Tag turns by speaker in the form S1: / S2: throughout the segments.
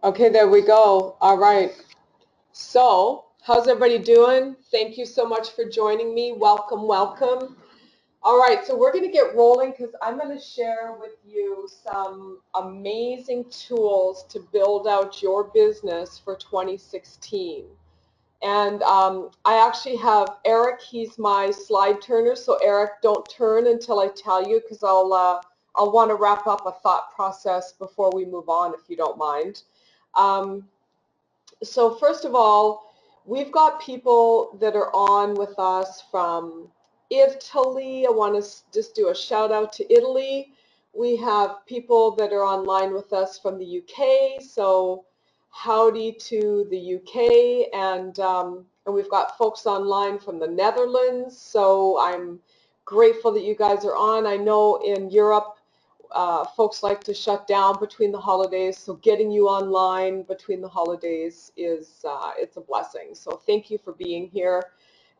S1: Okay, there we go. All right. So, how's everybody doing? Thank you so much for joining me. Welcome, welcome. All right, so we're going to get rolling because I'm going to share with you some amazing tools to build out your business for 2016. And I actually have Eric. He's my slide turner. So Eric, don't turn until I tell you because I'll want to wrap up a thought process before we move on, if you don't mind. Um, so first of all, we've got people that are on with us from Italy. I want to just do a shout out to Italy. We have people that are online with us from the UK. So howdy to the UK, and we've got folks online from the Netherlands. So I'm grateful that you guys are on. I know in Europe, folks like to shut down between the holidays, so getting you online between the holidays is it's a blessing. So thank you for being here,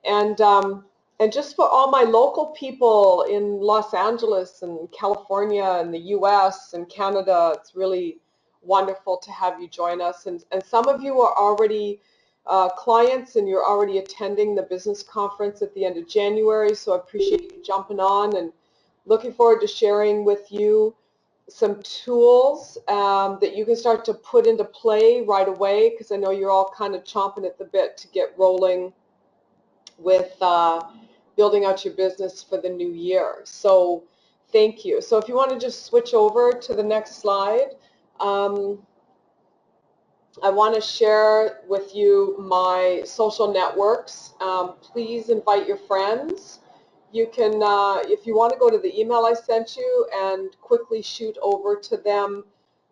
S1: and just for all my local people in Los Angeles and California and the U.S. and Canada, it's really wonderful to have you join us. And some of you are already clients and you're already attending the business conference at the end of January, so I appreciate you jumping on and looking forward to sharing with you some tools that you can start to put into play right away, because I know you're all kind of chomping at the bit to get rolling with building out your business for the new year. So thank you. So if you want to just switch over to the next slide, um, I want to share with you my social networks. Please invite your friends. You can, if you want to go to the email I sent you and quickly shoot over to them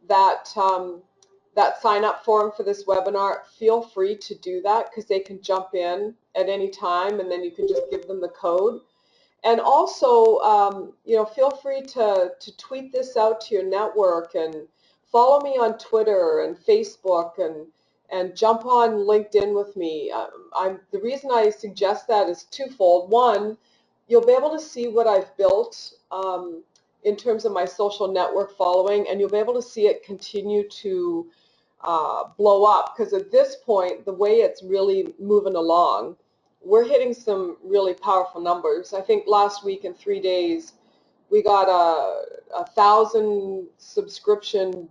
S1: that sign up form for this webinar, feel free to do that because they can jump in at any time and then you can just give them the code. And also, feel free to tweet this out to your network and follow me on Twitter and Facebook and jump on LinkedIn with me. The reason I suggest that is twofold. One, you'll be able to see what I've built in terms of my social network following, and you'll be able to see it continue to blow up, because at this point, the way it's really moving along, we're hitting some really powerful numbers. I think last week in 3 days, we got a 1,000 subscription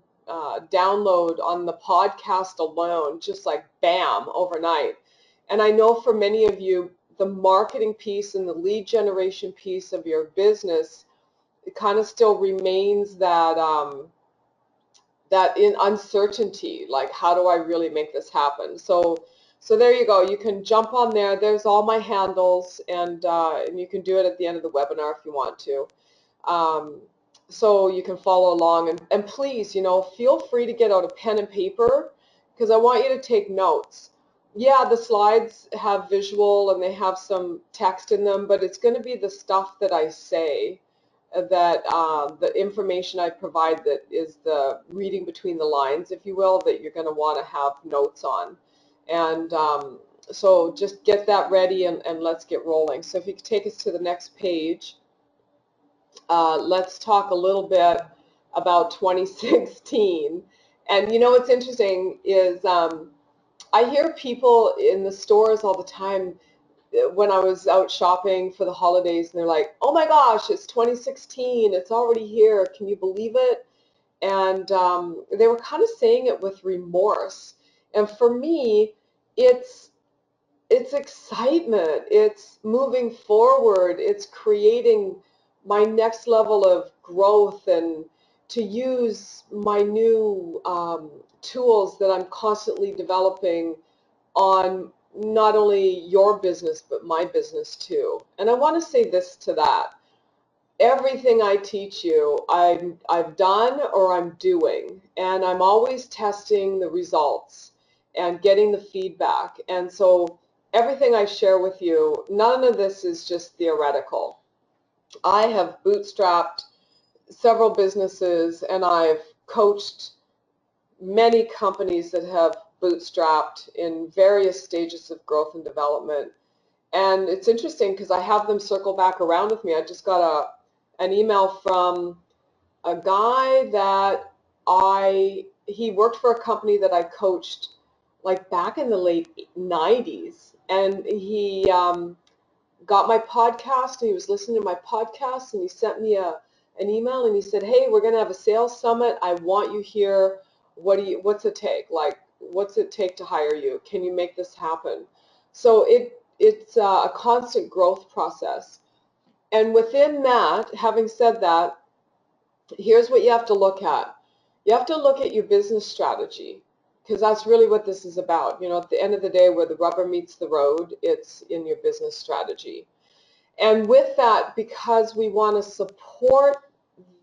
S1: download on the podcast alone, just like bam, overnight. And I know for many of you, the marketing piece and the lead generation piece of your business, it kind of still remains that in uncertainty, like how do I really make this happen? So there you go. You can jump on there. There's all my handles, and you can do it at the end of the webinar if you want to. So you can follow along, and please, feel free to get out a pen and paper because I want you to take notes. Yeah, the slides have visual and they have some text in them, but it's going to be the stuff that I say, that the information I provide, that is the reading between the lines, if you will, that you're going to want to have notes on. And so just get that ready and let's get rolling. So if you could take us to the next page, let's talk a little bit about 2016. And what's interesting is I hear people in the stores all the time when I was out shopping for the holidays, and they're like, oh my gosh, it's 2016, it's already here, can you believe it? And they were kind of saying it with remorse. And for me, it's excitement, it's moving forward, it's creating my next level of growth and to use my new tools that I'm constantly developing on not only your business, but my business too. And I want to say this to that. Everything I teach you, I've done or I'm doing, and I'm always testing the results and getting the feedback. And so everything I share with you, none of this is just theoretical. I have bootstrapped several businesses and I've coached many companies that have bootstrapped in various stages of growth and development. And it's interesting because I have them circle back around with me. I just got an email from a guy that he worked for a company that I coached like back in the late 90s, and he got my podcast, and he was listening to my podcast, and he sent me an email, and he said, hey, we're going to have a sales summit. I want you here. What's it take? Like, what's it take to hire you? Can you make this happen? So it's a constant growth process. And within that, having said that, here's what you have to look at. You have to look at your business strategy, because that's really what this is about. At the end of the day, where the rubber meets the road, it's in your business strategy. And with that, because we want to support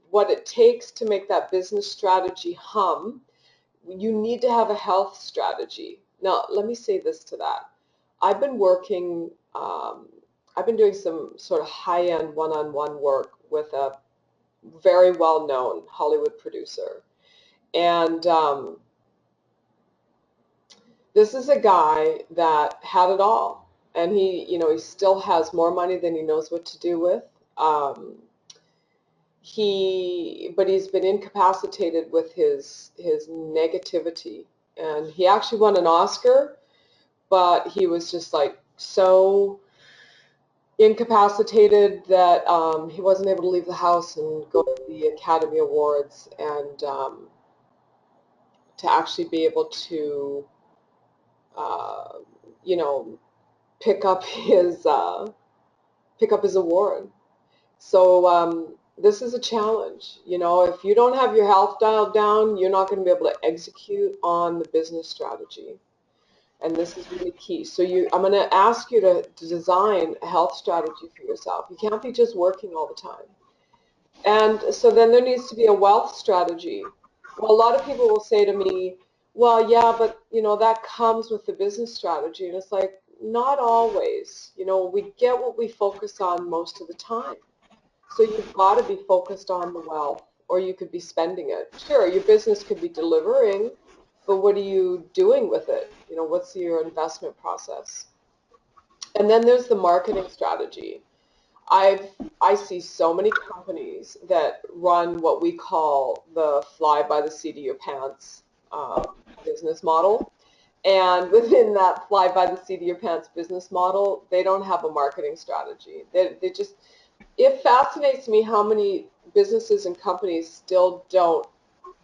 S1: what it takes to make that business strategy hum, you need to have a health strategy. Now, let me say this to that. I've been working, I've been doing some sort of high-end one-on-one work with a very well-known Hollywood producer. And this is a guy that had it all. And he still has more money than he knows what to do with. But he's been incapacitated with his negativity. And he actually won an Oscar, but he was just like so incapacitated that he wasn't able to leave the house and go to the Academy Awards, and to actually be able to, uh, you know, pick up his award. So this is a challenge. If you don't have your health dialed down, you're not going to be able to execute on the business strategy. And this is really key. So I'm going to ask you to design a health strategy for yourself. You can't be just working all the time. And so then there needs to be a wealth strategy. Well, a lot of people will say to me, well, yeah, but that comes with the business strategy. And it's like, not always. We get what we focus on most of the time. So you've got to be focused on the wealth, or you could be spending it. Sure, your business could be delivering, but what are you doing with it? What's your investment process? And then there's the marketing strategy. I see so many companies that run what we call the fly by the seat of your pants business model. And within that fly by the seat of your pants business model, they don't have a marketing strategy. It fascinates me how many businesses and companies still don't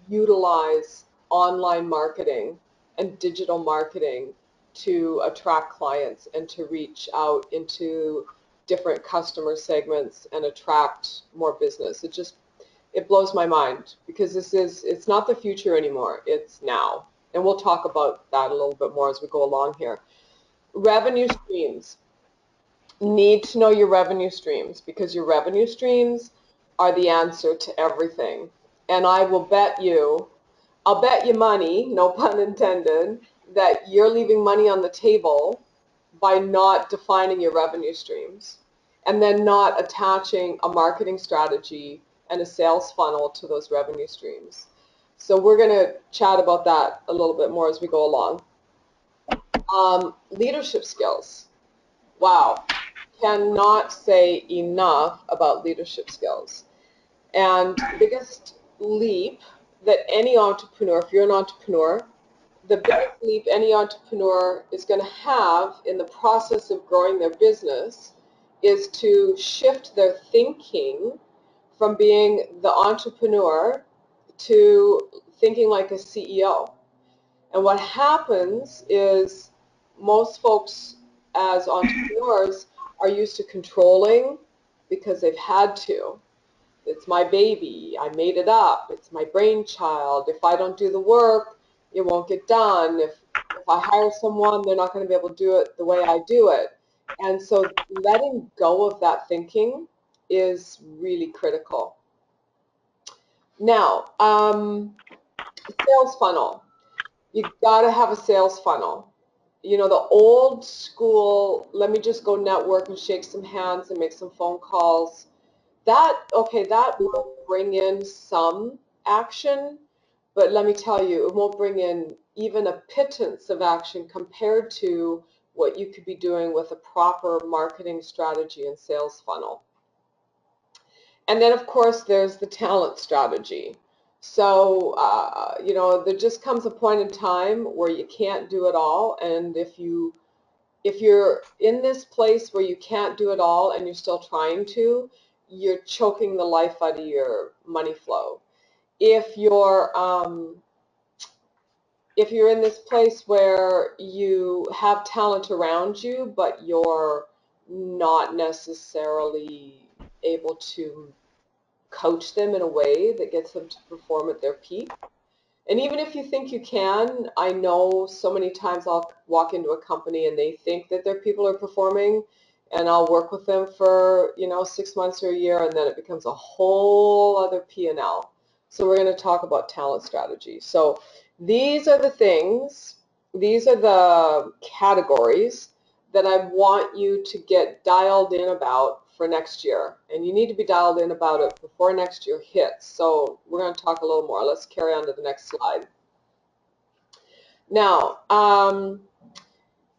S1: utilize online marketing and digital marketing to attract clients and to reach out into different customer segments and attract more business. It blows my mind, because it's not the future anymore, it's now. And we'll talk about that a little bit more as we go along here. Revenue streams. Need to know your revenue streams, because your revenue streams are the answer to everything. And I'll bet you money, no pun intended, that you're leaving money on the table by not defining your revenue streams, and then not attaching a marketing strategy and a sales funnel to those revenue streams. So we're going to chat about that a little bit more as we go along. Leadership skills. Wow. Cannot say enough about leadership skills. And the biggest leap that any entrepreneur, if you're an entrepreneur, the biggest leap any entrepreneur is going to have in the process of growing their business is to shift their thinking from being the entrepreneur to thinking like a CEO. And what happens is most folks as entrepreneurs are used to controlling because they've had to. It's my baby. I made it up. It's my brainchild. If I don't do the work, it won't get done. If I hire someone, they're not going to be able to do it the way I do it. And so letting go of that thinking is really critical. Now, sales funnel. You've got to have a sales funnel. The old school, let me just go network and shake some hands and make some phone calls. That will bring in some action, but let me tell you, it won't bring in even a pittance of action compared to what you could be doing with a proper marketing strategy and sales funnel. And then, of course, there's the talent strategy. So, you know, there just comes a point in time where you can't do it all. And if you're in this place where you can't do it all and you're still trying to, you're choking the life out of your money flow. If you're if you're in this place where you have talent around you, but you're not necessarily able to coach them in a way that gets them to perform at their peak. And even if you think you can, I know so many times I'll walk into a company and they think that their people are performing, and I'll work with them for, you know, 6 months or a year, and then it becomes a whole other P&L. So we're going to talk about talent strategy. So these are the things, these are the categories that I want you to get dialed in about for next year. And you need to be dialed in about it before next year hits. So we're going to talk a little more. Let's carry on to the next slide. Now,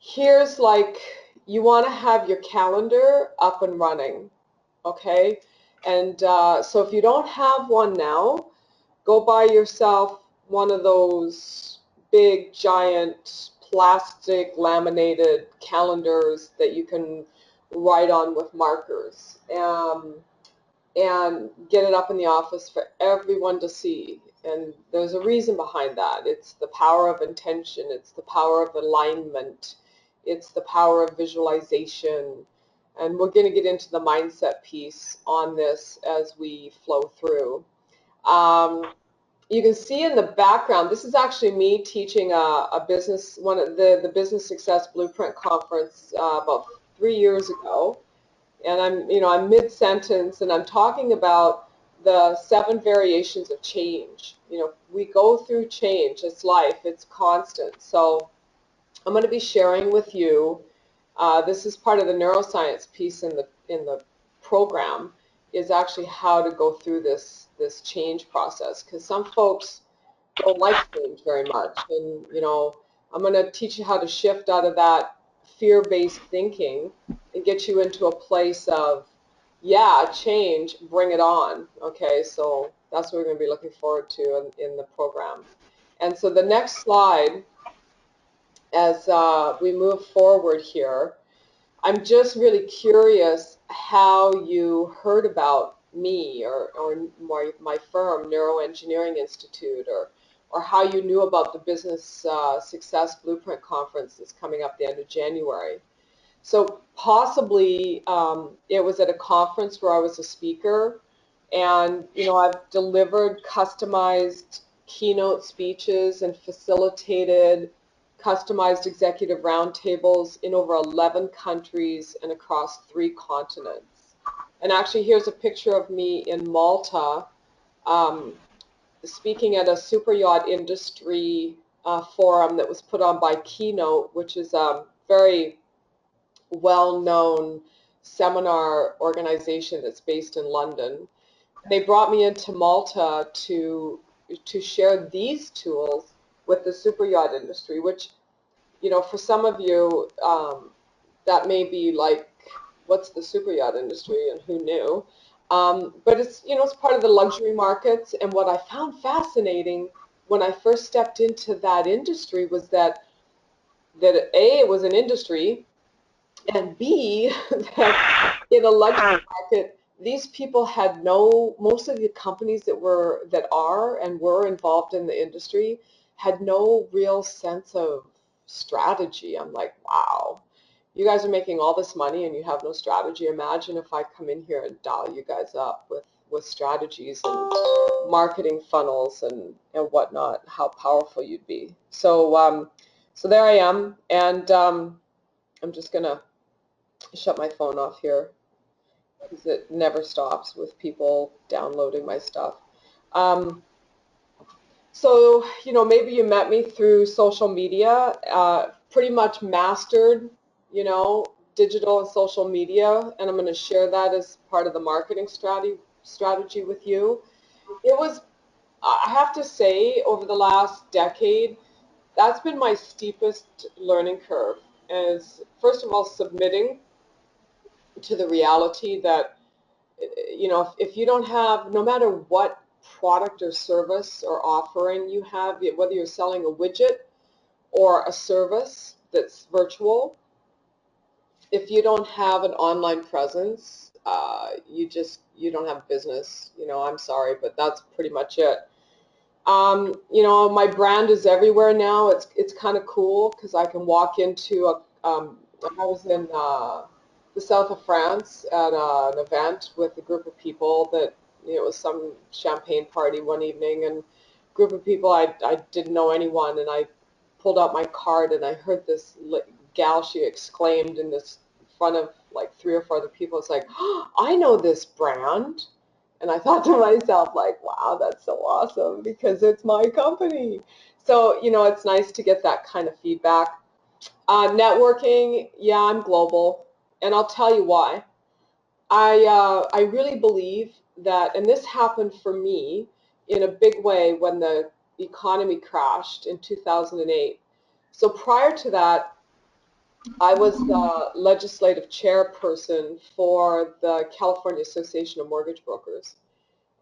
S1: here's like, you want to have your calendar up and running, okay? And so if you don't have one now, go buy yourself one of those big, giant, plastic laminated calendars that you can write on with markers. And get it up in the office for everyone to see. And there's a reason behind that. It's the power of intention. It's the power of alignment. It's the power of visualization. And we're going to get into the mindset piece on this as we flow through. You can see in the background, this is actually me teaching a business, one of the Business Success Blueprint Conference about 3 years ago. And I'm mid-sentence and I'm talking about the 7 variations of change. You know, we go through change. It's life. It's constant. So I'm going to be sharing with you. This is part of the neuroscience piece in the program, is actually how to go through this change process, because some folks don't like change very much. And, you know, I'm going to teach you how to shift out of that fear-based thinking and get you into a place of, yeah, change, bring it on. Okay, so that's what we're going to be looking forward to in the program. And so the next slide, as we move forward here, I'm just really curious how you heard about me or my firm, Neuroengineering Institute, or how you knew about the Business Success Blueprint Conference that's coming up the end of January. So possibly it was at a conference where I was a speaker, and you know, I've delivered customized keynote speeches and facilitated customized executive roundtables in over 11 countries and across 3 continents. And actually, here's a picture of me in Malta um, speaking at a super yacht industry forum that was put on by Keynote, which is a very well-known seminar organization that's based in London. They brought me into Malta to share these tools with the super yacht industry, which, you know, for some of you, that may be like, what's the super yacht industry and who knew? But it's, you know, it's part of the luxury markets. And what I found fascinating when I first stepped into that industry was that A, it was an industry, and B, that in a luxury market, these people had most of the companies that are and were involved in the industry had no real sense of strategy. I'm like, wow, you guys are making all this money and you have no strategy. Imagine if I come in here and dial you guys up with strategies and marketing funnels and whatnot, how powerful you'd be. So there I am, and I'm just gonna shut my phone off here because it never stops with people downloading my stuff. Um, so, you know, maybe you met me through social media, pretty much mastered, you know, digital and social media, and I'm going to share that as part of the marketing strategy with you. It was, I have to say, over the last decade, that's been my steepest learning curve, is first of all submitting to the reality that, you know, if you don't have, no matter what product or service or offering you have, whether you're selling a widget or a service that's virtual, if you don't have an online presence, you don't have business. I'm sorry, but that's pretty much it. My brand is everywhere now. It's kind of cool because I can walk into I was in the south of France at an event with a group of people that, it was some champagne party one evening, and a group of people, I didn't know anyone, and I pulled out my card and I heard this gal, she exclaimed in this front of like 3 or 4 other people, it's like, oh, I know this brand. And I thought to myself, like, wow, that's so awesome because it's my company. So, it's nice to get that kind of feedback. Networking, yeah, I'm global. And I'll tell you why. I really believe that, and this happened for me in a big way when the economy crashed in 2008. So prior to that, I was the legislative chairperson for the California Association of Mortgage Brokers.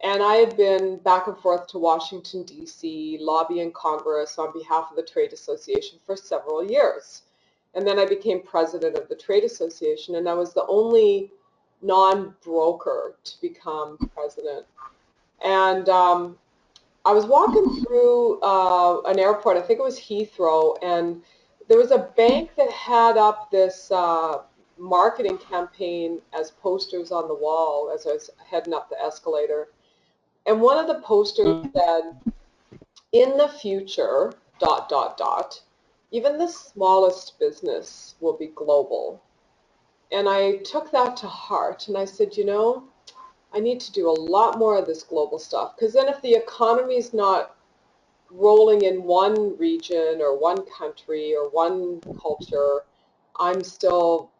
S1: And I had been back and forth to Washington, D.C., lobbying Congress on behalf of the Trade Association for several years. And then I became president of the Trade Association, and I was the only non-broker to become president. And I was walking through an airport, I think it was Heathrow, and there was a bank that had up this marketing campaign as posters on the wall as I was heading up the escalator. And one of the posters said, in the future, ... even the smallest business will be global. And I took that to heart and I said, I need to do a lot more of this global stuff, because then if the economy's not rolling in one region or one country or one culture, I'm still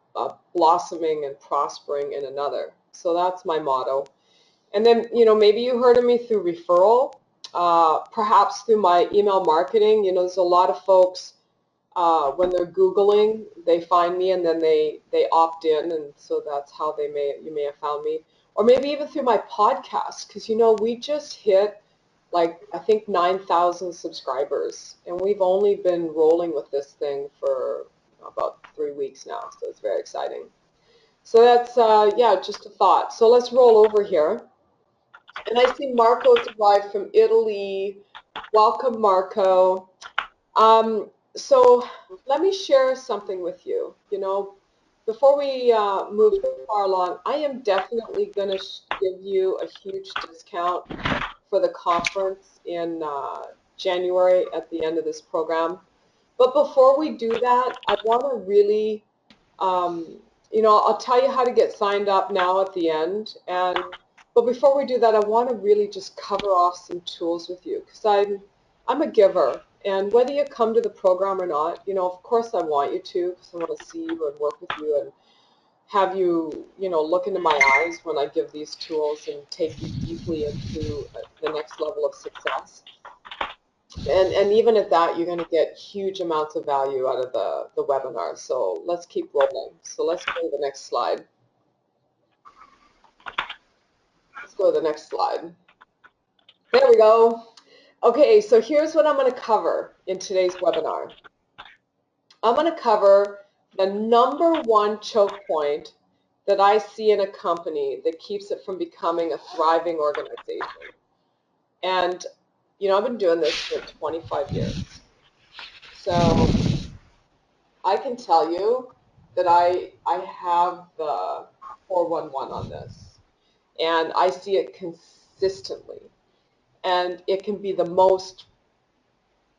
S1: blossoming and prospering in another. So that's my motto. And then, maybe you heard of me through referral, perhaps through my email marketing. There's a lot of folks, when they're Googling, they find me and then they opt in, and so that's how you may have found me. Or maybe even through my podcast, because, we just hit, like, I think 9,000 subscribers, and we've only been rolling with this thing for about 3 weeks now, so it's very exciting. So that's, yeah, just a thought. So let's roll over here. And I see Marco's arrived from Italy. Welcome, Marco. So let me share something with you. Before we move too far along, I am definitely going to give you a huge discount for the conference in January at the end of this program. But before we do that, I want to really, I'll tell you how to get signed up now at the end. But before we do that, I want to really just cover off some tools with you, because I'm a giver. And whether you come to the program or not, of course I want you to, because I want to see you and work with you and have you, look into my eyes when I give these tools and take you deeply into the next level of success. And even at that, you're going to get huge amounts of value out of the webinar. So let's keep rolling. So let's go to the next slide. Let's go to the next slide. There we go. Okay, so here's what I'm going to cover in today's webinar. I'm going to cover the #1 choke point that I see in a company that keeps it from becoming a thriving organization. And, I've been doing this for 25 years. So I can tell you that I have the 411 on this. And I see it consistently. And it can be the most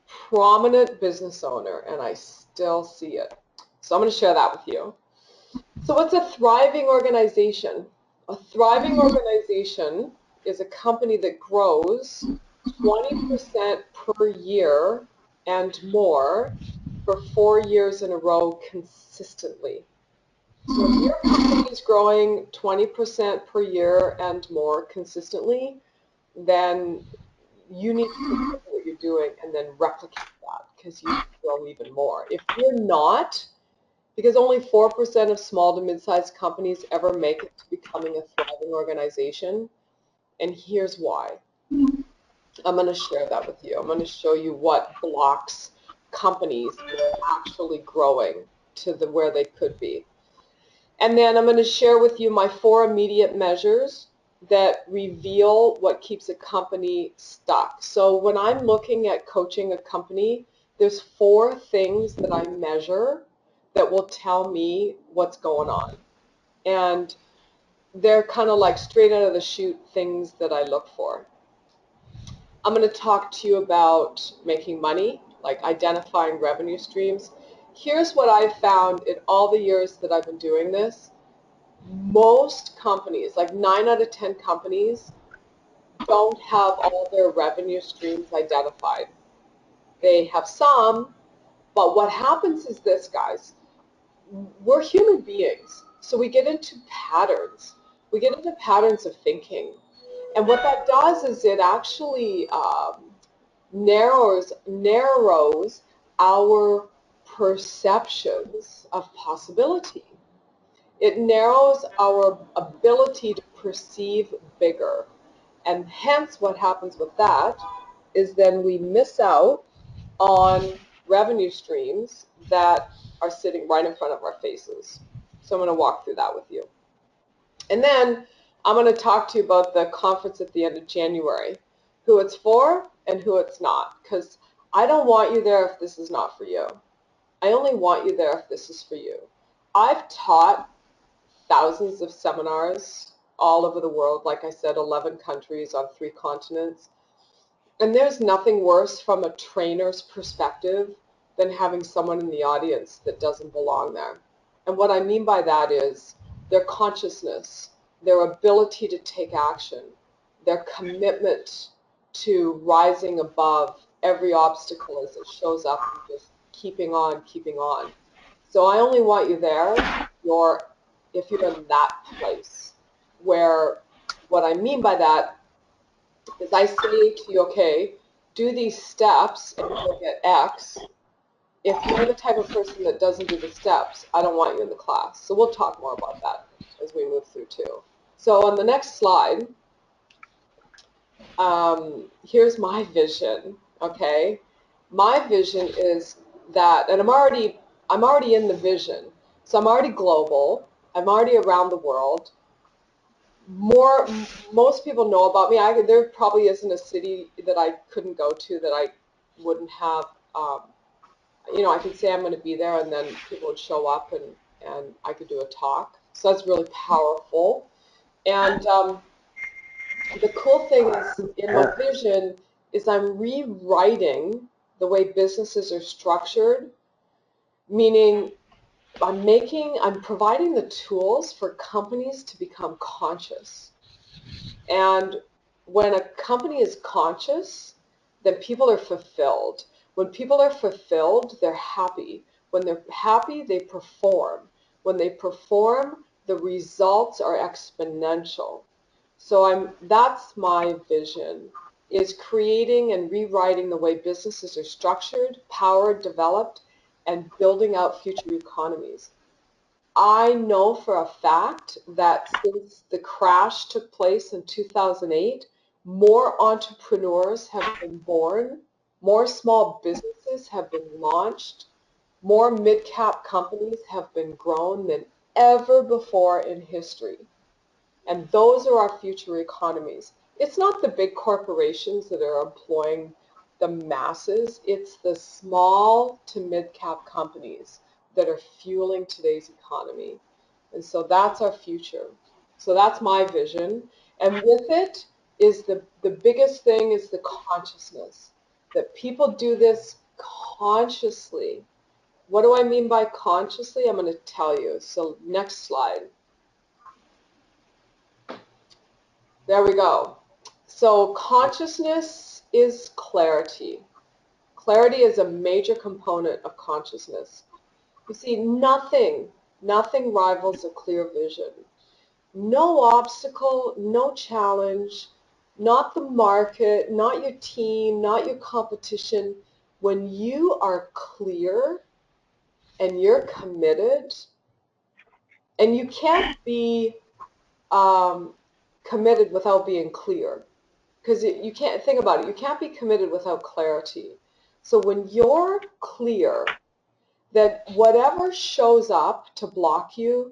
S1: prominent business owner, and I still see it. So I'm going to share that with you. So what's a thriving organization? A thriving organization is a company that grows 20% per year and more for 4 years in a row consistently. So if your company is growing 20% per year and more consistently, then you need to look at what you're doing and then replicate that, because you grow even more. If you're not, because only 4% of small to mid-sized companies ever make it to becoming a thriving organization, and here's why. I'm going to share that with you. I'm going to show you what blocks companies that are actually growing to where they could be. And then I'm going to share with you my 4 immediate measures that reveal what keeps a company stuck. So when I'm looking at coaching a company, there's 4 things that I measure that will tell me what's going on. And they're kind of like straight out of the chute things that I look for. I'm going to talk to you about making money, like identifying revenue streams. Here's what I've found in all the years that I've been doing this. Most companies, like 9 out of 10 companies, don't have all their revenue streams identified. They have some, but what happens is this, guys. We're human beings, so we get into patterns. We get into patterns of thinking. And what that does is it actually narrows our perceptions of possibility. It narrows our ability to perceive bigger. And hence what happens with that is then we miss out on revenue streams that are sitting right in front of our faces. So I'm going to walk through that with you. And then I'm going to talk to you about the conference at the end of January, who it's for and who it's not, because I don't want you there if this is not for you. I only want you there if this is for you. I've taught thousands of seminars all over the world, like I said, 11 countries on 3 continents. And there's nothing worse from a trainer's perspective than having someone in the audience that doesn't belong there. And what I mean by that is their consciousness, their ability to take action, their commitment to rising above every obstacle as it shows up and just keeping on, keeping on. So I only want you there if you're in that place where what I mean by that is I say to you, okay, do these steps and you'll get X. If you're the type of person that doesn't do the steps, I don't want you in the class. So we'll talk more about that as we move through too. So on the next slide, here's my vision, okay? My vision is that, and I'm already in the vision. So I'm already global. I'm already around the world. Most people know about me. There probably isn't a city that I couldn't go to that I wouldn't have, I could say I'm going to be there and then people would show up and I could do a talk. So that's really powerful. And the cool thing is in my vision is I'm rewriting the way businesses are structured, meaning I'm providing the tools for companies to become conscious. And when a company is conscious, then people are fulfilled. When people are fulfilled, they're happy. When they're happy, they perform. When they perform, the results are exponential. So that's my vision, is creating and rewriting the way businesses are structured, powered, developed, and building out future economies. I know for a fact that since the crash took place in 2008, more entrepreneurs have been born, more small businesses have been launched, more mid-cap companies have been grown than ever before in history. And those are our future economies. It's not the big corporations that are employing the masses, it's the small to mid-cap companies that are fueling today's economy. And so that's our future. So that's my vision. And with it is the biggest thing is the consciousness, that people do this consciously. What do I mean by consciously? I'm going to tell you. So next slide. There we go. So consciousness is clarity. Clarity is a major component of consciousness. You see, nothing rivals a clear vision. No obstacle, no challenge, not the market, not your team, not your competition. When you are clear and you're committed, and you can't be committed without being clear. because you can't think about it. You can't be committed without clarity. So when you're clear that whatever shows up to block you,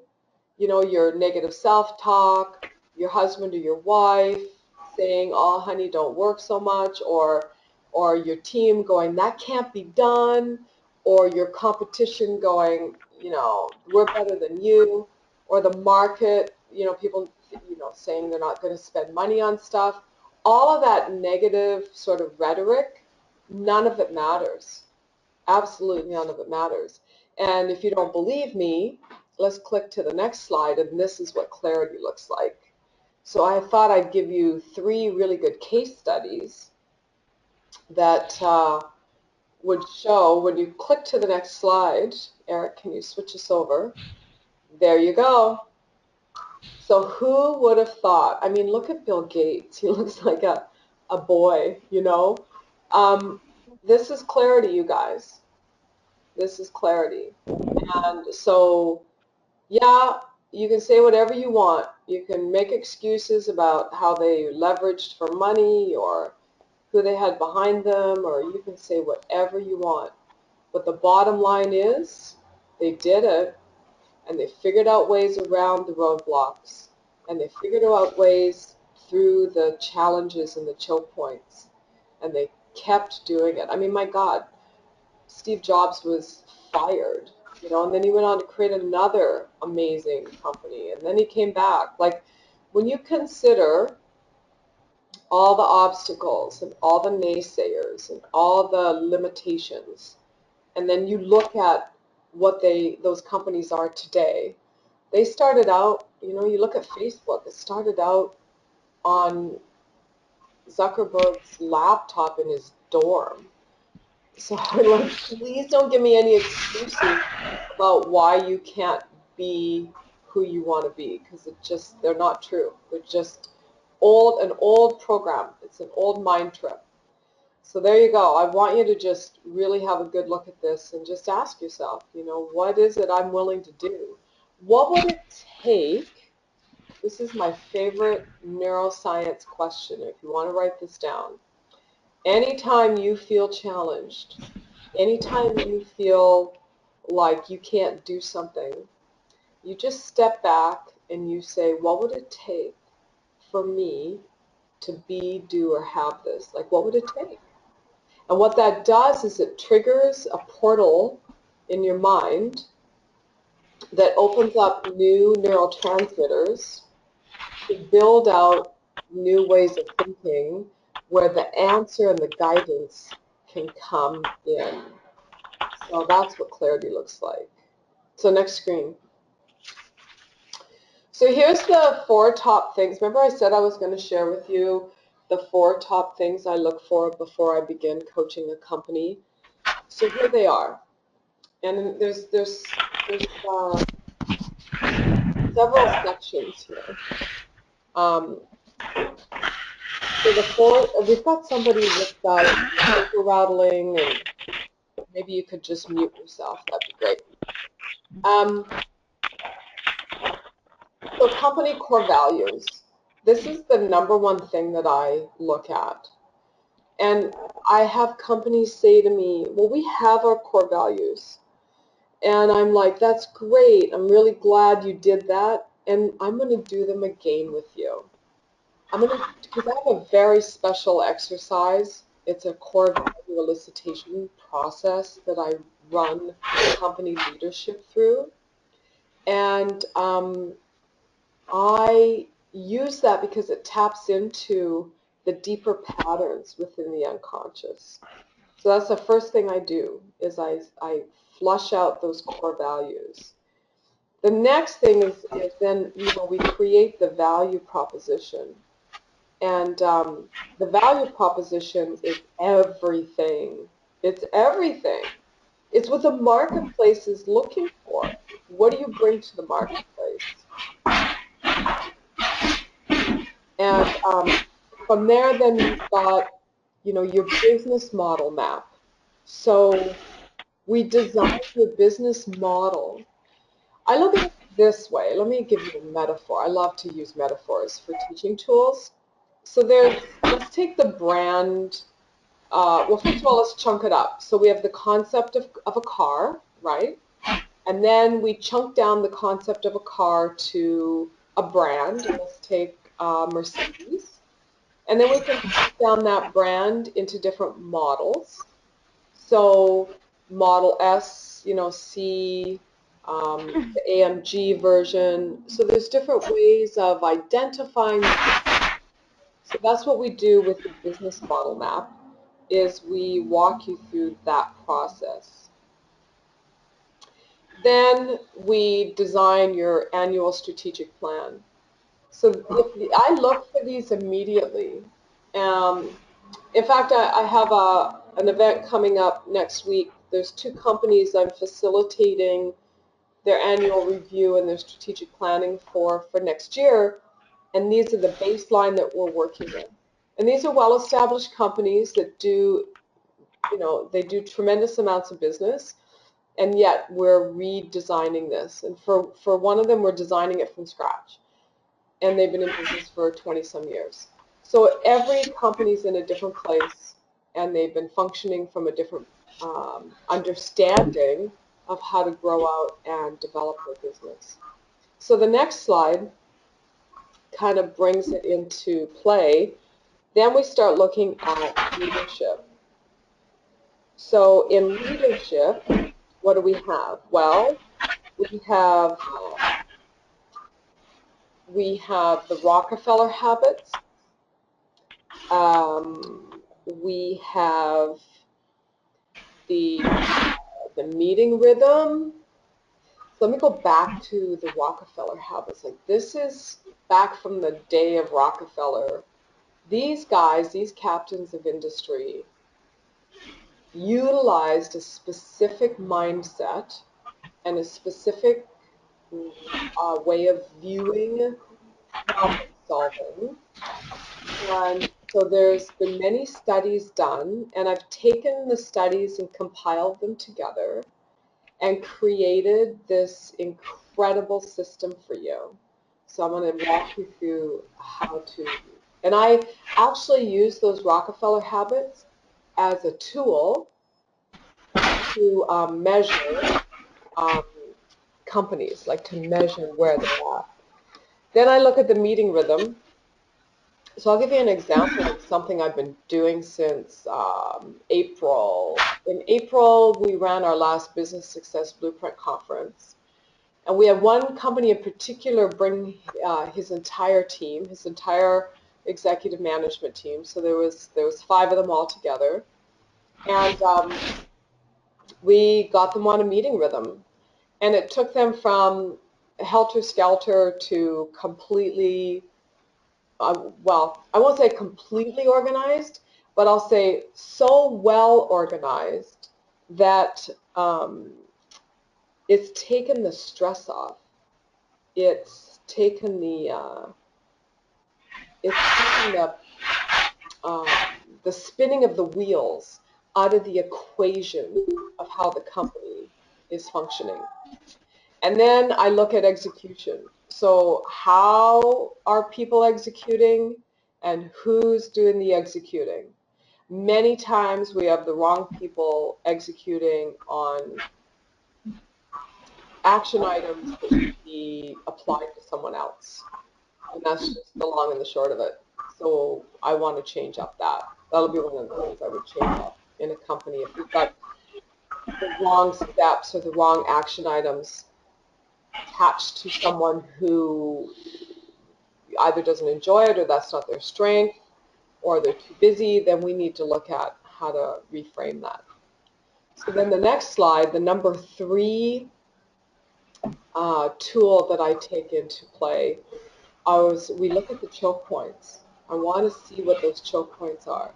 S1: you know, your negative self-talk, your husband or your wife saying, "Oh, honey, don't work so much," or your team going, "That can't be done," or your competition going, you know, "We're better than you," or the market, you know, people, you know, saying they're not going to spend money on stuff. All of that negative sort of rhetoric, none of it matters. Absolutely none of it matters. And if you don't believe me, let's click to the next slide, and this is what clarity looks like. So I thought I'd give you 3 really good case studies that would show when you click to the next slide. Eric, can you switch us over? There you go. So who would have thought? I mean, look at Bill Gates. He looks like a boy, you know. This is clarity, you guys. This is clarity. And so, yeah, you can say whatever you want. You can make excuses about how they leveraged for money or who they had behind them, or you can say whatever you want. But the bottom line is they did it, and they figured out ways around the roadblocks, and they figured out ways through the challenges and the choke points, and they kept doing it. I mean, my God, Steve Jobs was fired, you know, and then he went on to create another amazing company, and then he came back. Like, when you consider all the obstacles and all the naysayers and all the limitations, and then you look at what those companies are today, they started out, you know, you look at Facebook, it started out on Zuckerberg's laptop in his dorm. So, like, please don't give me any excuses about why you can't be who you want to be, because they're not true. They're just an old program. It's an old mind trip. So there you go. I want you to just really have a good look at this and just ask yourself, you know, what is it I'm willing to do? What would it take? This is my favorite neuroscience question, if you want to write this down. Anytime you feel challenged, anytime you feel like you can't do something, you just step back and you say, what would it take for me to be, do, or have this? Like, what would it take? And what that does is it triggers a portal in your mind that opens up new neurotransmitters to build out new ways of thinking where the answer and the guidance can come in. So that's what clarity looks like. So next screen. So here's the 4 top things. Remember I said I was going to share with you the 4 top things I look for before I begin coaching a company. So here they are. And there's several sections here. So we've got somebody with paper rattling, and maybe you could just mute yourself. That'd be great. So company core values. This is the number 1 thing that I look at. And I have companies say to me, well, we have our core values. And I'm like, that's great. I'm really glad you did that. And I'm going to do them again with you. Because I have a very special exercise. It's a core value elicitation process that I run company leadership through. And I use that because it taps into the deeper patterns within the unconscious. So that's the first thing I do, is I flush out those core values. The next thing is then, you know, we create the value proposition. And the value proposition is everything. It's everything. It's what the marketplace is looking for. What do you bring to the marketplace? And from there, then we've got, you know, your business model map. So we design your business model. I look at it this way. Let me give you a metaphor. I love to use metaphors for teaching tools. So there's let's take the brand. Well, first of all, let's chunk it up. So we have the concept of a car, right? And then we chunk down the concept of a car to a brand. Let's take Mercedes. And then we can chunk down that brand into different models. So Model S, C, the AMG version. So there's different ways of identifying. So that's what we do with the business model map, is we walk you through that process. Then we design your annual strategic plan. So I look for these immediately. In fact, I have an event coming up next week. There's 2 companies I'm facilitating their annual review and their strategic planning for next year. And these are the baseline that we're working with. And these are well-established companies that do, they do tremendous amounts of business. And yet we're redesigning this. And for one of them, we're designing it from scratch. And they've been in business for 20 some years. So every company's in a different place, and they've been functioning from a different understanding of how to grow out and develop their business. So the next slide kind of brings it into play. Then we start looking at leadership. So in leadership, what do we have? Well, we have the Rockefeller habits. We have the meeting rhythm. So let me go back to the Rockefeller habits. Like, this is back from the day of Rockefeller. These guys, these captains of industry, utilized a specific mindset and a specific way of viewing problem solving. And so there's been many studies done, and I've taken the studies and compiled them together and created this incredible system for you. So I'm going to walk you through how to, and I actually use those Rockefeller habits as a tool to measure companies, like to measure where they're at. Then I look at the meeting rhythm. So I'll give you an example of something I've been doing since April. In April, we ran our last Business Success Blueprint conference. And we had one company in particular bring his entire team, his entire executive management team. So there was 5 of them all together. And we got them on a meeting rhythm. And it took them from helter-skelter to completely, well, I won't say completely organized, but I'll say so well organized that it's taken the stress off. It's taken the spinning of the wheels out of the equation of how the company is functioning. And then I look at execution. So how are people executing and who's doing the executing? Many times we have the wrong people executing on action items that should be applied to someone else. And that's just the long and the short of it. So I want to change up that. That'll be one of the things I would change up in a company. If we've got the wrong steps or the wrong action items attached to someone who either doesn't enjoy it or that's not their strength or they're too busy, then we need to look at how to reframe that. So then the next slide, the number 3 tool that I take into play, we look at the choke points. I want to see what those choke points are.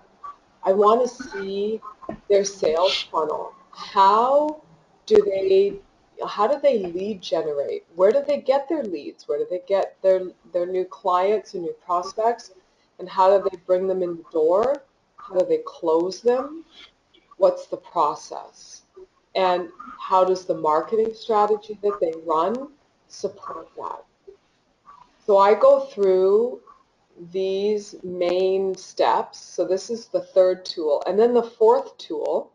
S1: I want to see their sales funnel. How do they lead generate? Where do they get their leads? Where do they get their new clients and new prospects? And how do they bring them in the door? How do they close them? What's the process? And how does the marketing strategy that they run support that? So I go through these main steps. So this is the third tool. And then the fourth tool,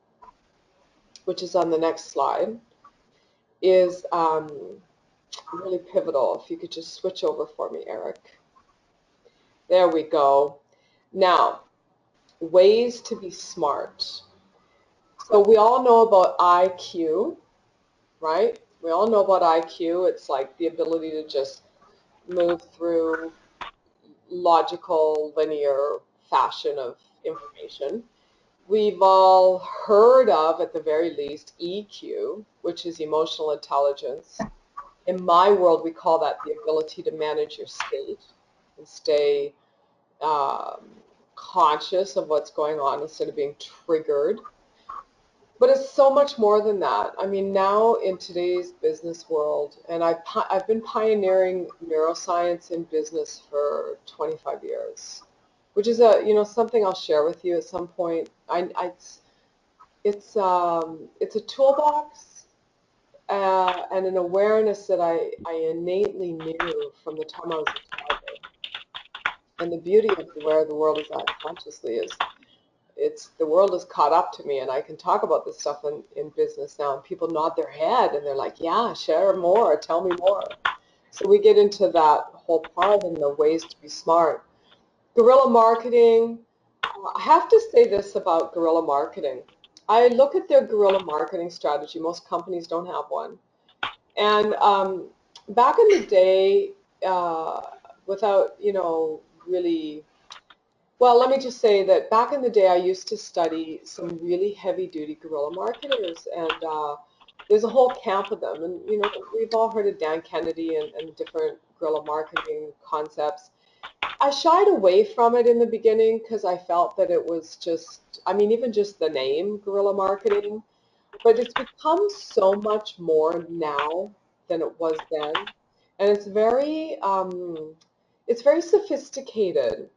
S1: which is on the next slide, is really pivotal. If you could just switch over for me, Eric. There we go. Now, ways to be smart. So we all know about IQ, right? We all know about IQ. It's like the ability to just move through logical, linear fashion of information. We've all heard of, at the very least, EQ, which is emotional intelligence. In my world, we call that the ability to manage your state and stay um, conscious of what's going on instead of being triggered. But it's so much more than that. I mean, now in today's business world, and I've been pioneering neuroscience in business for 25 years, which is something I'll share with you at some point. It's a toolbox and an awareness that I innately knew from the time I was a child. And the beauty of where the world is at consciously is the world has caught up to me, and I can talk about this stuff in business now, and people nod their head and they're like, yeah, share more, tell me more. So we get into that whole part and the ways to be smart. Guerrilla marketing. I have to say this about guerrilla marketing. I look at their guerrilla marketing strategy. Most companies don't have one. And back in the day, without, really, well, let me just say that back in the day, I used to study some really heavy-duty guerrilla marketers, and there's a whole camp of them. And, we've all heard of Dan Kennedy and different guerrilla marketing concepts. I shied away from it in the beginning because I felt that it was just, I mean, even just the name, guerrilla marketing, but it's become so much more now than it was then. And it's very sophisticated.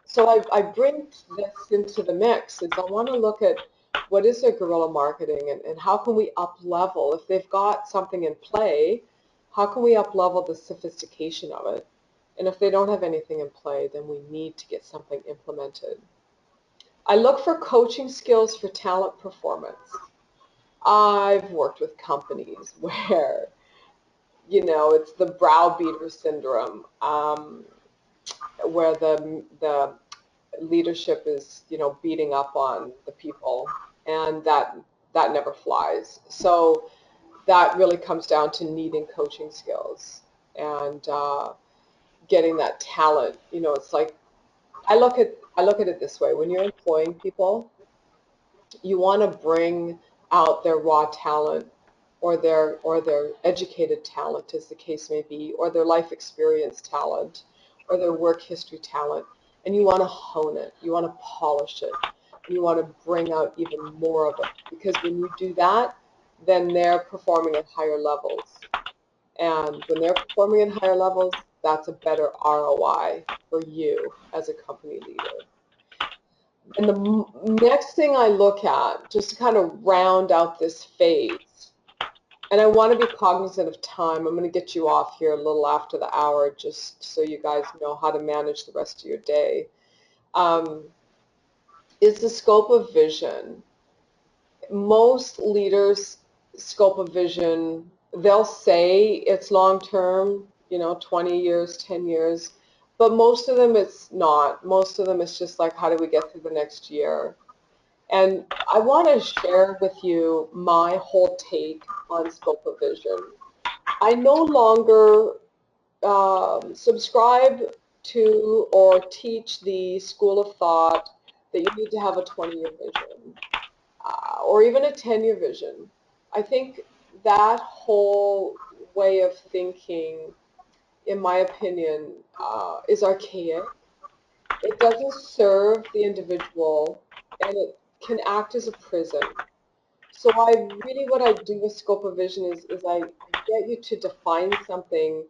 S1: So I bring this into the mix is I want to look at what is their guerrilla marketing and how can we up level if they've got something in play, how can we up level the sophistication of it? And if they don't have anything in play, then we need to get something implemented. I look for coaching skills for talent performance. I've worked with companies where, it's the browbeater syndrome, where the leadership is, beating up on the people, and that never flies. So that really comes down to needing coaching skills and getting that talent. It's like I look at it this way: when you're employing people, you want to bring out their raw talent or their educated talent, as the case may be, or their life experience talent, or their work history talent, and you want to hone it, you want to polish it, you want to bring out even more of it, because when you do that, then they're performing at higher levels. And when they're performing at higher levels, that's a better ROI for you as a company leader. And the next thing I look at, just to kind of round out this phase, and I want to be cognizant of time. I'm going to get you off here a little after the hour just so you guys know how to manage the rest of your day, um, is the scope of vision. Most leaders' scope of vision, they'll say it's long term, 20 years, 10 years, but most of them it's not. Most of them it's just like, how do we get through the next year? And I want to share with you my whole take on scope of vision. I no longer subscribe to or teach the school of thought that you need to have a 20-year vision or even a 10-year vision. I think that whole way of thinking, in my opinion, is archaic. It doesn't serve the individual, and it can act as a prison. So what I do with scope of vision is I get you to define something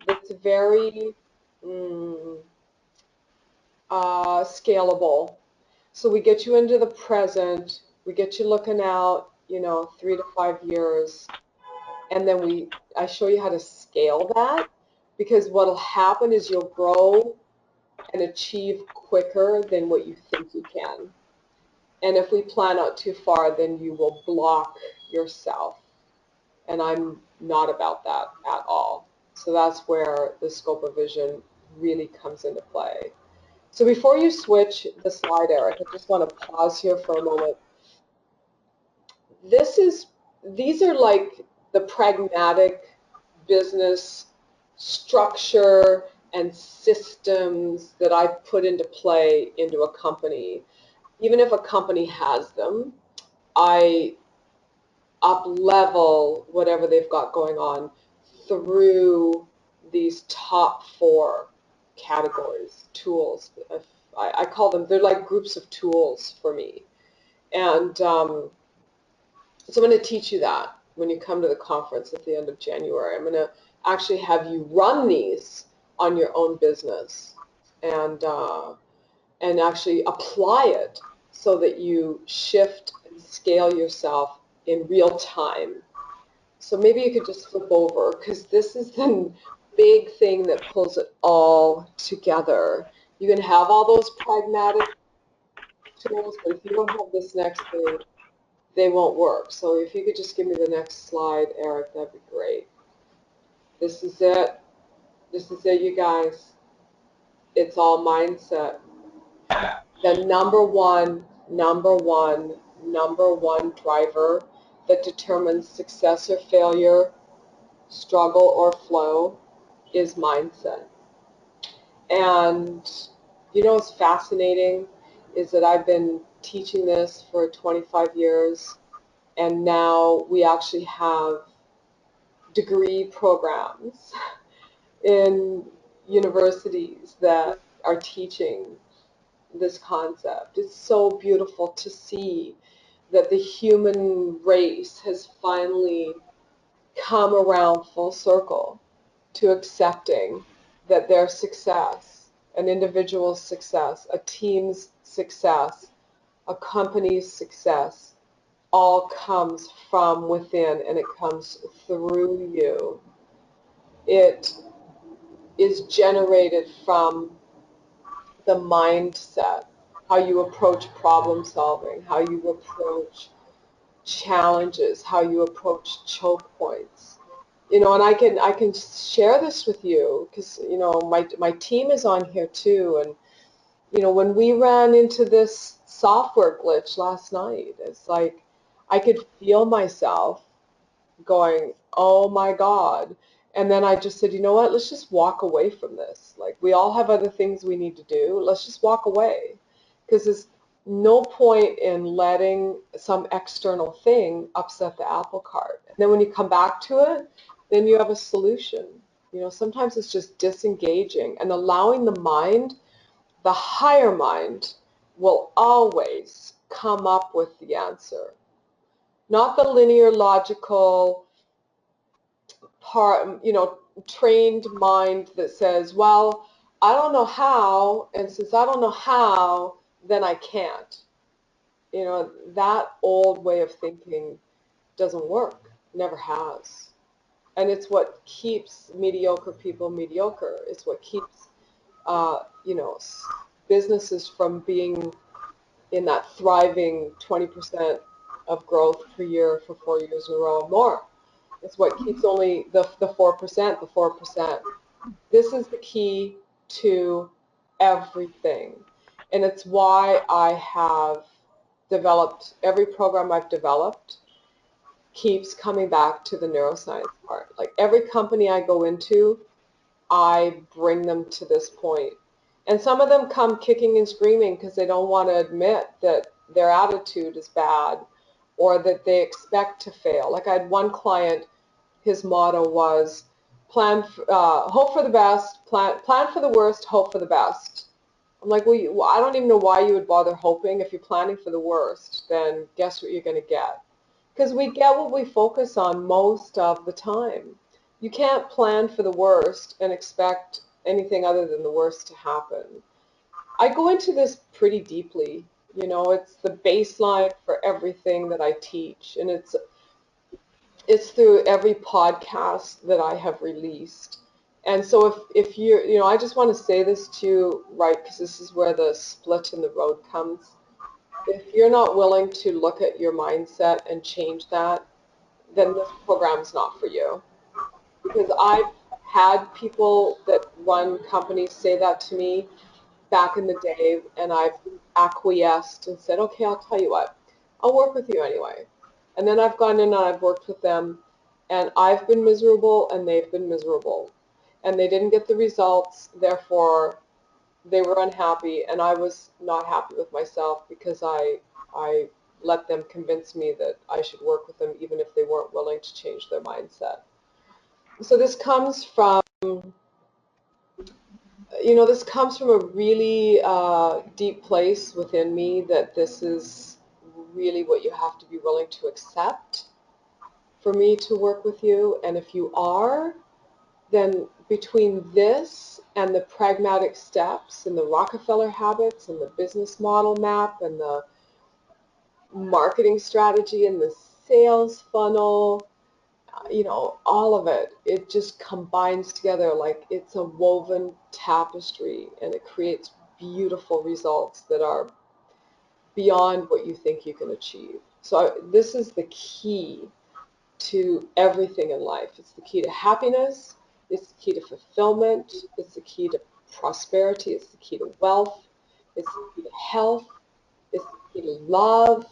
S1: that's very mm, scalable. So we get you into the present, we get you looking out, 3 to 5 years, and then I show you how to scale that, because what'll happen is you'll grow and achieve quicker than what you think you can. And if we plan out too far, then you will block yourself. And I'm not about that at all. So that's where the scope of vision really comes into play. So before you switch the slide, Eric, I just want to pause here for a moment. These are like the pragmatic business structure and systems that I put into play into a company. Even if a company has them, I up level whatever they've got going on through these top four categories, tools. I call them, they're like groups of tools for me. And so I'm going to teach you that when you come to the conference at the end of January. I'm going to actually have you run these on your own business and actually apply it so that you shift and scale yourself in real time. So maybe you could just flip over, because this is the big thing that pulls it all together. You can have all those pragmatic tools, but if you don't have this next thing, they won't work. So if you could just give me the next slide, Eric, that'd be great. This is it. This is it, you guys. It's all mindset. The number one driver that determines success or failure, struggle or flow, is mindset. And you know what's fascinating is that I've been teaching this for 25 years, and now we actually have degree programs in universities that are teaching this concept. It's so beautiful to see that the human race has finally come around full circle to accepting that their success, an individual's success, a team's success, a company's success, all comes from within, and it comes through you. It is generated from the mindset, how you approach problem solving, how you approach challenges, how you approach choke points. You know, and I can share this with you because, you know, my team is on here too. And, you know, when we ran into this software glitch last night, it's like I could feel myself going, oh my God. And then I just said, you know what, let's just walk away from this. Like, we all have other things we need to do. Let's just walk away. Because there's no point in letting some external thing upset the apple cart. And then when you come back to it, then you have a solution. You know, sometimes it's just disengaging and allowing the mind, the higher mind, will always come up with the answer. Not the linear, logical, part, you know, trained mind that says, well, I don't know how, and since I don't know how, then I can't. You know, that old way of thinking doesn't work, never has. And it's what keeps mediocre people mediocre. It's what keeps, you know, businesses from being in that thriving 20% of growth per year for 4 years in a row or more. It's what keeps only the 4%, the 4%. This is the key to everything. And it's why I have developed, every program I've developed keeps coming back to the neuroscience part. Like every company I go into, I bring them to this point. And some of them come kicking and screaming because they don't want to admit that their attitude is bad or that they expect to fail. Like I had one client, his motto was hope for the best, plan for the worst, hope for the best. I'm like, well, I don't even know why you would bother hoping. If you're planning for the worst, then guess what you're going to get? Because we get what we focus on most of the time. You can't plan for the worst and expect anything other than the worst to happen. I go into this pretty deeply. You know, it's the baseline for everything that I teach, and it's through every podcast that I have released. And so if you're, I just want to say this to you, right, because this is where the split in the road comes. If you're not willing to look at your mindset and change that, then this program's not for you. Because I've had people that run companies say that to me back in the day, and I've acquiesced and said, okay, I'll tell you what, I'll work with you anyway. And then I've gone in and I've worked with them, and I've been miserable and they've been miserable. And they didn't get the results, therefore they were unhappy, and I was not happy with myself because I let them convince me that I should work with them even if they weren't willing to change their mindset. So this comes from a really deep place within me, that this is really what you have to be willing to accept for me to work with you. And if you are, then between this and the pragmatic steps and the Rockefeller habits and the business model map and the marketing strategy and the sales funnel, all of it, it just combines together like it's a woven tapestry, and it creates beautiful results that are beyond what you think you can achieve. So this is the key to everything in life. It's the key to happiness, it's the key to fulfillment, it's the key to prosperity, it's the key to wealth, it's the key to health, it's the key to love,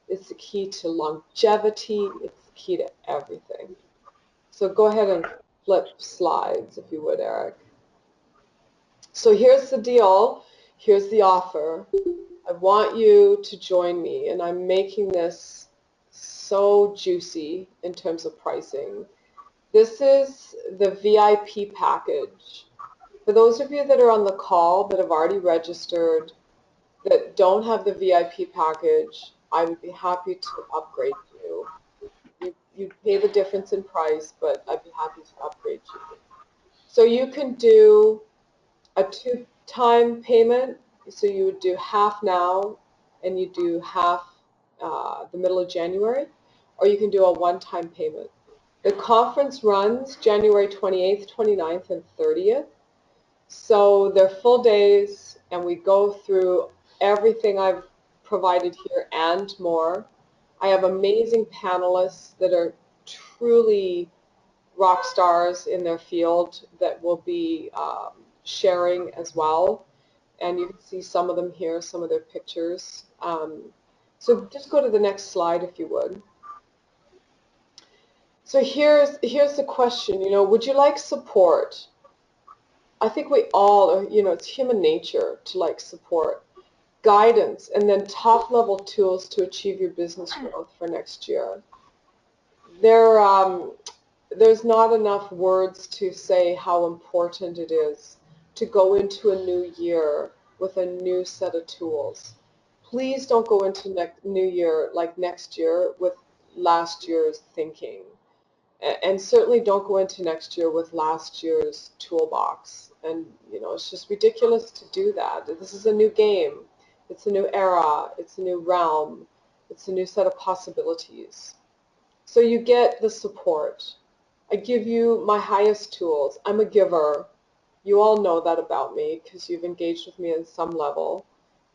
S1: it's the key to longevity, it's the key to everything. So go ahead and flip slides if you would, Eric. So here's the deal. Here's the offer. I want you to join me, and I'm making this so juicy in terms of pricing. This is the VIP package. For those of you that are on the call that have already registered, that don't have the VIP package, I would be happy to upgrade you. You pay the difference in price, but I'd be happy to upgrade you. So you can do a two-time payment. So you would do half now, and you do half the middle of January, or you can do a one-time payment. The conference runs January 28th, 29th, and 30th. So they're full days, and we go through everything I've provided here and more. I have amazing panelists that are truly rock stars in their field that will be sharing as well. And you can see some of them here, some of their pictures. So just go to the next slide if you would. So here's the question, would you like support? I think we all are, it's human nature to like support, guidance, and then top level tools to achieve your business growth for next year. There's not enough words to say how important it is to go into a new year with a new set of tools. Please don't go into new year like next year with last year's thinking. And certainly don't go into next year with last year's toolbox. And, it's just ridiculous to do that. This is a new game. It's a new era. It's a new realm. It's a new set of possibilities. So you get the support. I give you my highest tools. I'm a giver. You all know that about me because you've engaged with me on some level.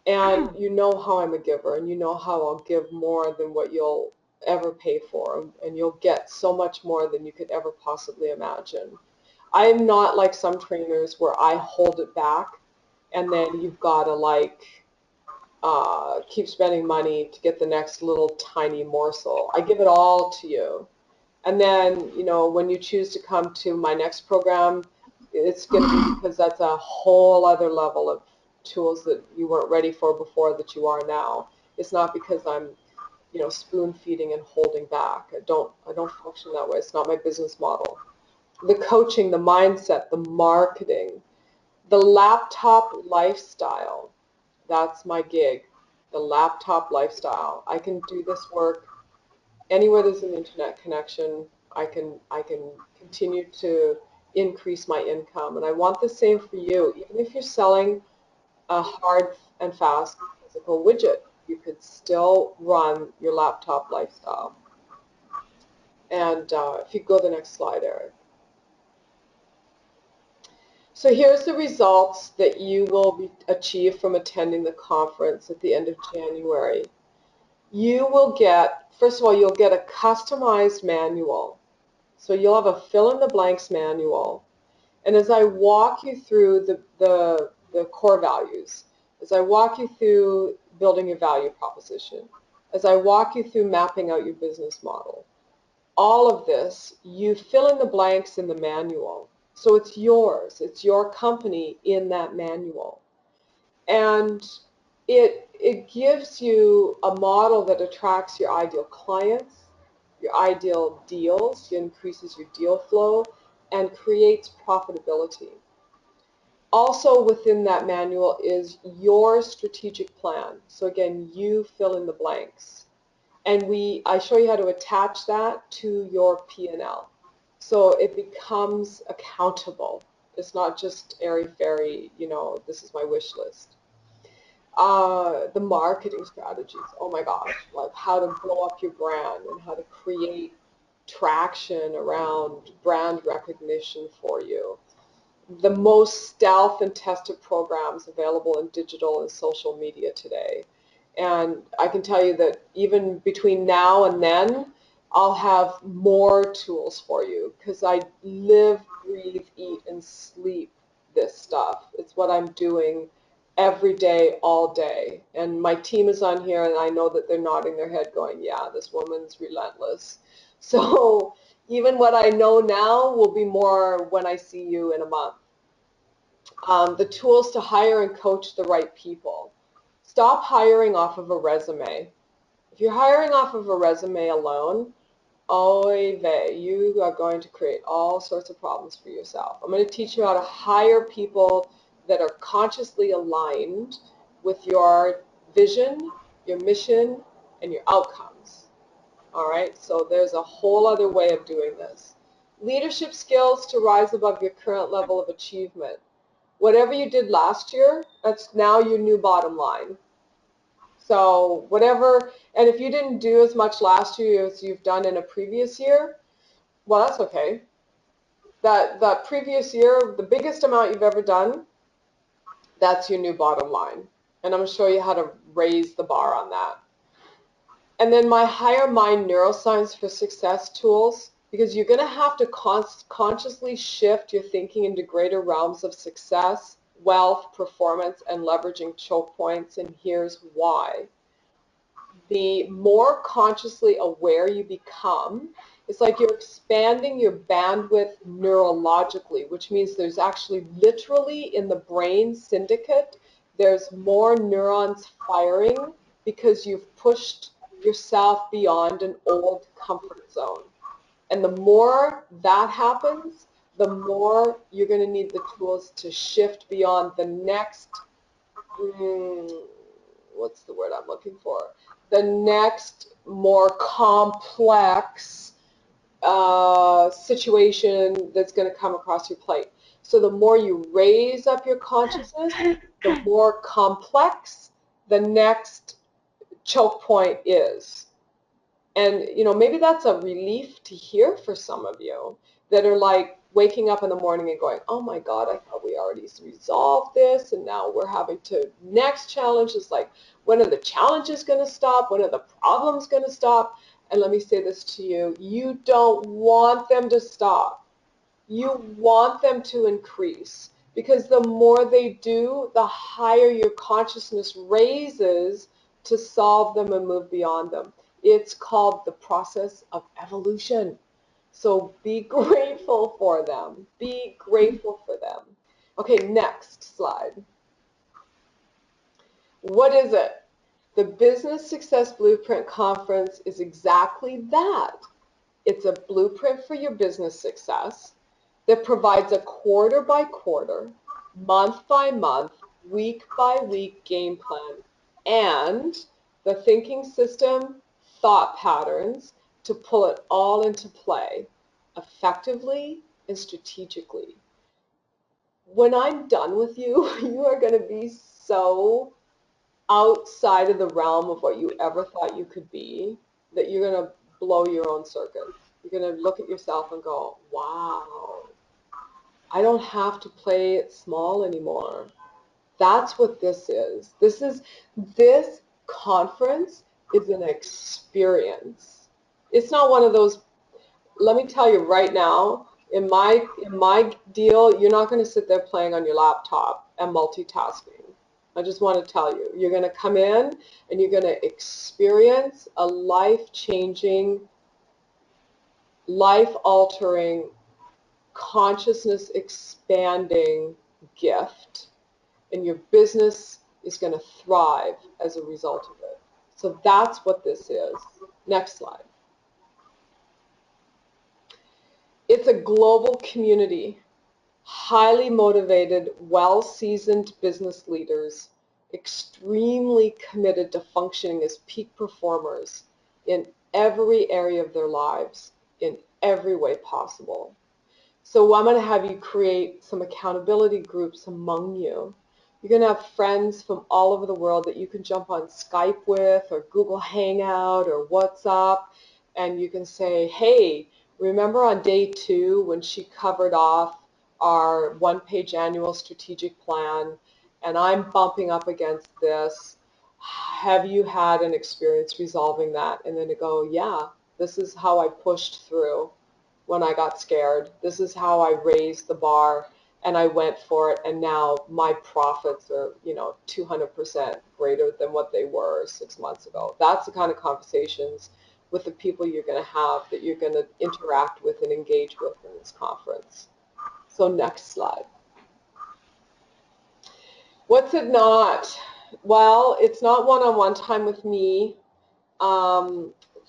S1: And you know how I'm a giver, and you know how I'll give more than what you'll ever pay for, and you'll get so much more than you could ever possibly imagine. I'm not like some trainers where I hold it back, and then you've got to keep spending money to get the next little tiny morsel. I give it all to you. And then, when you choose to come to my next program, it's going to be because that's a whole other level of tools that you weren't ready for before that you are now. It's not because I'm, spoon feeding and holding back. I don't function that way. It's not my business model. The coaching, the mindset, the marketing, the laptop lifestyle, that's my gig. The laptop lifestyle. I can do this work anywhere there's an internet connection. I can continue to increase my income, and I want the same for you. Even if you're selling a hard and fast physical widget, you could still run your laptop lifestyle. And if you go to the next slide, Eric. So here's the results that you will achieve from attending the conference at the end of January. You will get, first of all, you'll get a customized manual. So you'll have a fill in the blanks manual. And as I walk you through the core values, as I walk you through building your value proposition, as I walk you through mapping out your business model, all of this, you fill in the blanks in the manual. So it's yours, it's your company in that manual. And it gives you a model that attracts your ideal clients, your ideal deals, increases your deal flow, and creates profitability. Also within that manual is your strategic plan. So again, you fill in the blanks. And I show you how to attach that to your P&L. So it becomes accountable. It's not just airy-fairy, this is my wish list. The marketing strategies, oh my gosh, like how to blow up your brand and how to create traction around brand recognition for you. The most stealth and tested programs available in digital and social media today. And I can tell you that even between now and then, I'll have more tools for you because I live, breathe, eat, and sleep this stuff. It's what I'm doing every day, all day. And my team is on here, and I know that they're nodding their head going, yeah, this woman's relentless. So even what I know now will be more when I see you in a month. The tools to hire and coach the right people. Stop hiring off of a resume. If you're hiring off of a resume alone, oy vey, you are going to create all sorts of problems for yourself. I'm going to teach you how to hire people that are consciously aligned with your vision, your mission, and your outcomes. All right, so there's a whole other way of doing this. Leadership skills to rise above your current level of achievement. Whatever you did last year, that's now your new bottom line. So whatever, and if you didn't do as much last year as you've done in a previous year, well, that's okay. That previous year, the biggest amount you've ever done, that's your new bottom line. And I'm going to show you how to raise the bar on that. And then my Higher Mind Neuroscience for Success tools, because you're going to have to consciously shift your thinking into greater realms of success, wealth, performance, and leveraging choke points. And here's why. The more consciously aware you become, it's like you're expanding your bandwidth neurologically, which means there's actually literally in the brain syndicate, there's more neurons firing because you've pushed yourself beyond an old comfort zone. And the more that happens, the more you're going to need the tools to shift beyond the next, what's the word I'm looking for? The next more complex situation that's going to come across your plate. So the more you raise up your consciousness, the more complex the next choke point is. And, maybe that's a relief to hear for some of you that are like waking up in the morning and going, oh my God, I thought we already resolved this. And now we're having to, next challenge is like, when are the challenges going to stop? When are the problems going to stop? And let me say this to you, you don't want them to stop. You want them to increase because the more they do, the higher your consciousness raises to solve them and move beyond them. It's called the process of evolution. So be grateful for them. Be grateful for them. Okay, next slide. What is it? The Business Success Blueprint Conference is exactly that. It's a blueprint for your business success that provides a quarter by quarter, month by month, week by week game plan and the thinking system, thought patterns to pull it all into play effectively and strategically. When I'm done with you, you are going to be so outside of the realm of what you ever thought you could be that you're going to blow your own circuit. You're going to look at yourself and go, wow. I don't have to play it small anymore. That's what this is. This conference is an experience. It's not one of those, let me tell you right now, in my deal, you're not going to sit there playing on your laptop and multitasking. I just want to tell you, you're going to come in and you're going to experience a life-changing, life-altering, consciousness expanding gift, and your business is going to thrive as a result of it. So that's what this is. Next slide. It's a global community, highly motivated, well-seasoned business leaders, extremely committed to functioning as peak performers in every area of their lives, in every way possible. So I'm going to have you create some accountability groups among you. You're going to have friends from all over the world that you can jump on Skype with, or Google Hangout, or WhatsApp, and you can say, hey, remember on day 2 when she covered off our one-page annual strategic plan, and I'm bumping up against this. Have you had an experience resolving that? And then to go, yeah, this is how I pushed through when I got scared. This is how I raised the bar and I went for it, and now my profits are, 200% greater than what they were 6 months ago. That's the kind of conversations with the people you're going to have, that you're going to interact with and engage with in this conference. So next slide. What's it not? Well, it's not one-on-one time with me.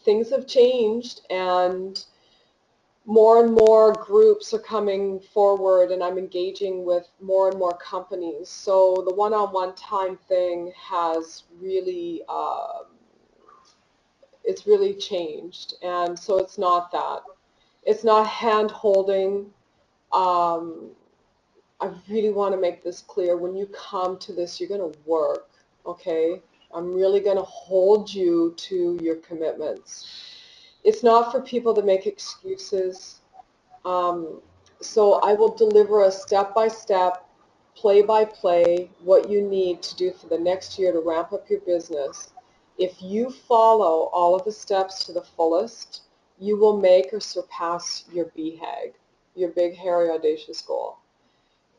S1: Things have changed, and more groups are coming forward, and I'm engaging with more and more companies. So the one-on-one time thing has really, it's really changed. And so it's not that. It's not hand-holding. I really want to make this clear. When you come to this, you're going to work, okay? I'm really going to hold you to your commitments. It's not for people to make excuses. So I will deliver a step-by-step, play-by-play, what you need to do for the next year to ramp up your business. If you follow all of the steps to the fullest, you will make or surpass your BHAG, your big, hairy, audacious goal.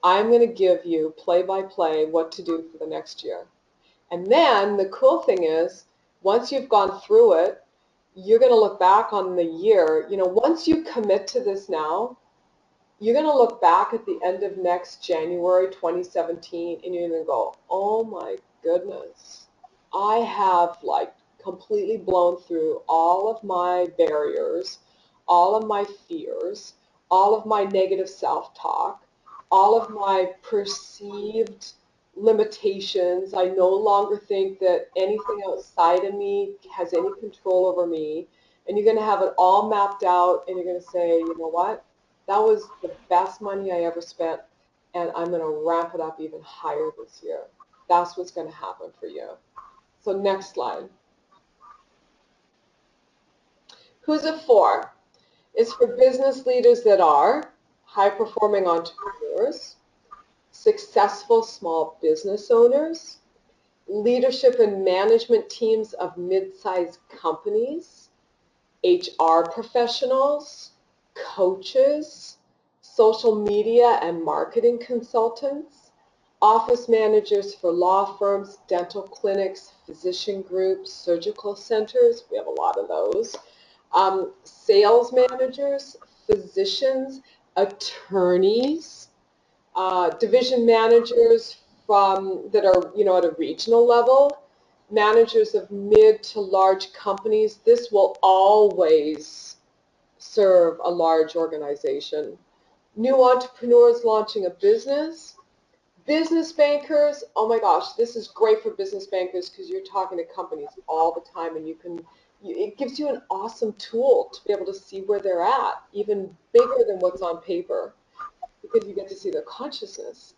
S1: I'm going to give you play-by-play what to do for the next year. And then the cool thing is, once you've gone through it, you're going to look back on the year. Once you commit to this now, you're going to look back at the end of next January 2017, and you're going to go, oh my goodness, I have completely blown through all of my barriers, all of my fears, all of my negative self-talk, all of my perceived limitations. I no longer think that anything outside of me has any control over me. And you're going to have it all mapped out, and you're going to say, you know what? That was the best money I ever spent, and I'm going to ramp it up even higher this year. That's what's going to happen for you. So next slide. Who's it for? It's for business leaders that are high-performing entrepreneurs, successful small business owners, leadership and management teams of mid-sized companies, HR professionals, coaches, social media and marketing consultants, office managers for law firms, dental clinics, physician groups, surgical centers, we have a lot of those, sales managers, physicians, attorneys, division managers that are, at a regional level, managers of mid to large companies. This will always serve a large organization. New entrepreneurs launching a business. Business bankers, oh my gosh, this is great for business bankers because you're talking to companies all the time, and it gives you an awesome tool to be able to see where they're at, even bigger than what's on paper, because you get to see their consciousness.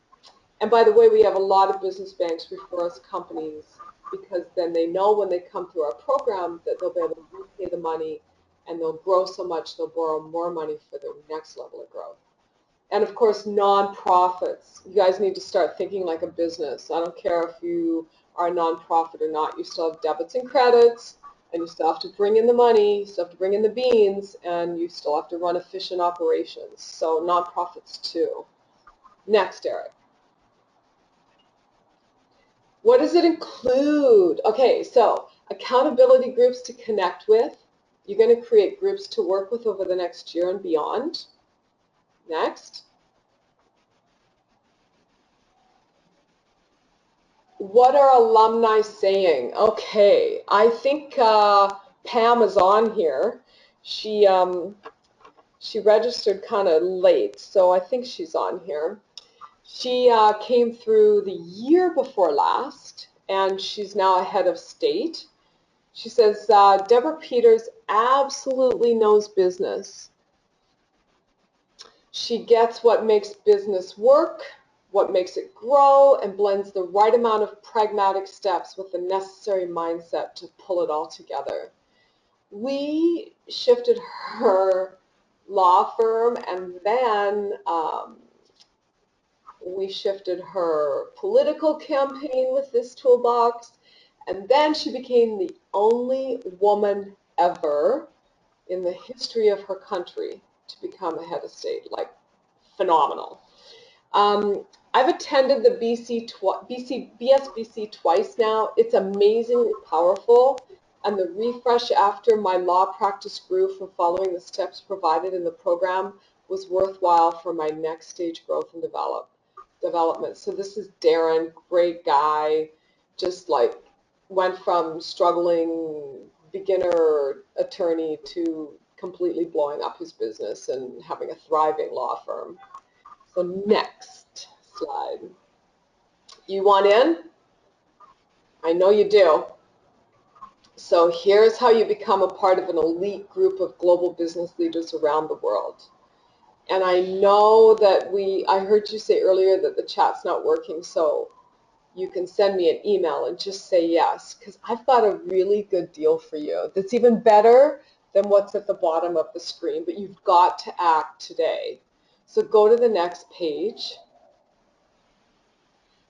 S1: And by the way, we have a lot of business banks refer us companies, because then they know when they come through our program that they'll be able to repay the money, and they'll grow so much they'll borrow more money for their next level of growth. And of course, nonprofits. You guys need to start thinking like a business. I don't care if you are a nonprofit or not. You still have debits and credits, and you still have to bring in the money, you still have to bring in the beans, and you still have to run efficient operations. So nonprofits too. Next, Eric. What does it include? Okay, so accountability groups to connect with. You're going to create groups to work with over the next year and beyond. Next. What are alumni saying? Okay, I think Pam is on here. She registered kind of late, so I think she's on here. She came through the year before last, and she's now a head of state. She says, Deborah Peters absolutely knows business. She gets what makes business work, what makes it grow, and blends the right amount of pragmatic steps with the necessary mindset to pull it all together. We shifted her law firm, and then we shifted her political campaign with this toolbox, and then she became the only woman ever in the history of her country to become a head of state. Like, phenomenal. I've attended the BSBC twice now. It's amazingly powerful, and the refresh after my law practice grew from following the steps provided in the program was worthwhile for my next stage growth and development. So this is Darren, great guy, just like went from struggling beginner attorney to completely blowing up his business and having a thriving law firm. So next slide. You want in? I know you do. So here's how you become a part of an elite group of global business leaders around the world. And I know that I heard you say earlier that the chat's not working, so you can send me an email and just say yes, because I've got a really good deal for you that's even better than what's at the bottom of the screen, but you've got to act today. So go to the next page.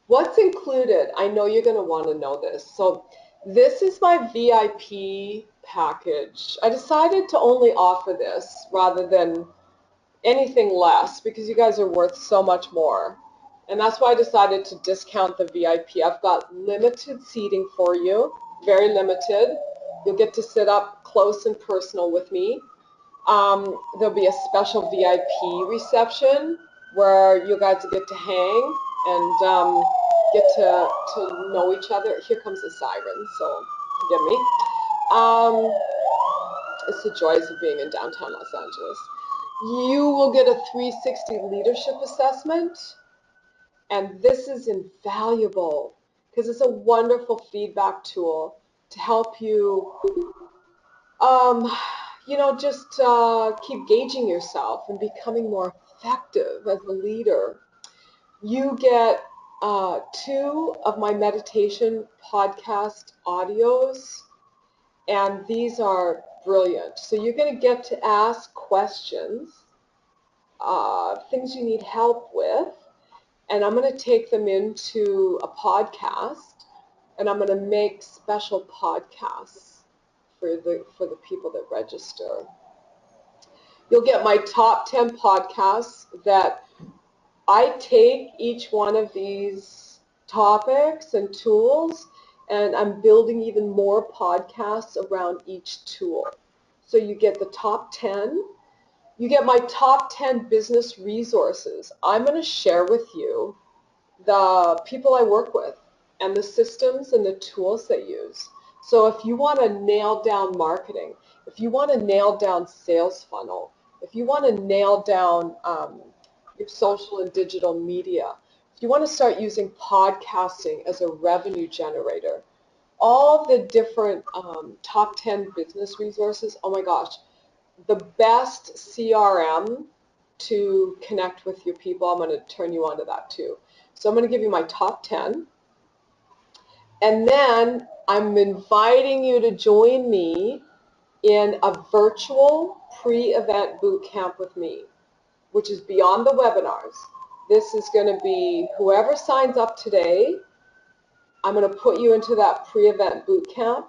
S1: What's included? I know you're going to want to know this. So this is my VIP package. I decided to only offer this rather than anything less because you guys are worth so much more. And that's why I decided to discount the VIP. I've got limited seating for you, very limited. You'll get to sit up close and personal with me. There'll be a special VIP reception where you guys get to hang and get to know each other. Here comes the siren, so forgive me. It's the joys of being in downtown Los Angeles. You will get a 360 leadership assessment, and this is invaluable because it's a wonderful feedback tool to help you just keep gauging yourself and becoming more effective as a leader. You get 2 of my meditation podcast audios, and these are brilliant. So you're going to get to ask questions, things you need help with, and I'm going to take them into a podcast, and I'm going to make special podcasts for the people that register. You'll get my top 10 podcasts that I take each one of these topics and tools, and I'm building even more podcasts around each tool. So you get the top 10. You get my top 10 business resources. I'm going to share with you the people I work with and the systems and the tools they use. So if you want to nail down marketing, if you want to nail down sales funnel, if you want to nail down your social and digital media, if you want to start using podcasting as a revenue generator, all the different top 10 business resources, oh my gosh, the best CRM to connect with your people, I'm going to turn you on to that too. So I'm going to give you my top 10. And then I'm inviting you to join me in a virtual pre-event boot camp with me. which is beyond the webinars. This is going to be whoever signs up today. I'm going to put you into that pre-event boot camp,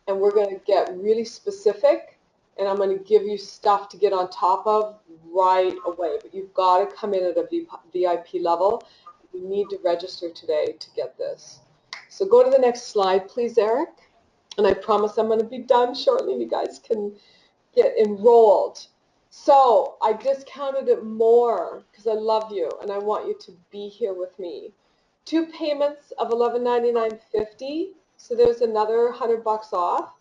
S1: and we're going to get really specific, and I'm going to give you stuff to get on top of right away. But you've got to come in at a VIP level. You need to register today to get this. So go to the next slide, please, Eric. And I promise I'm going to be done shortly, and you guys can get enrolled. So I discounted it more because I love you and I want you to be here with me. 2 payments of $11.99.50, so there's another $100 off.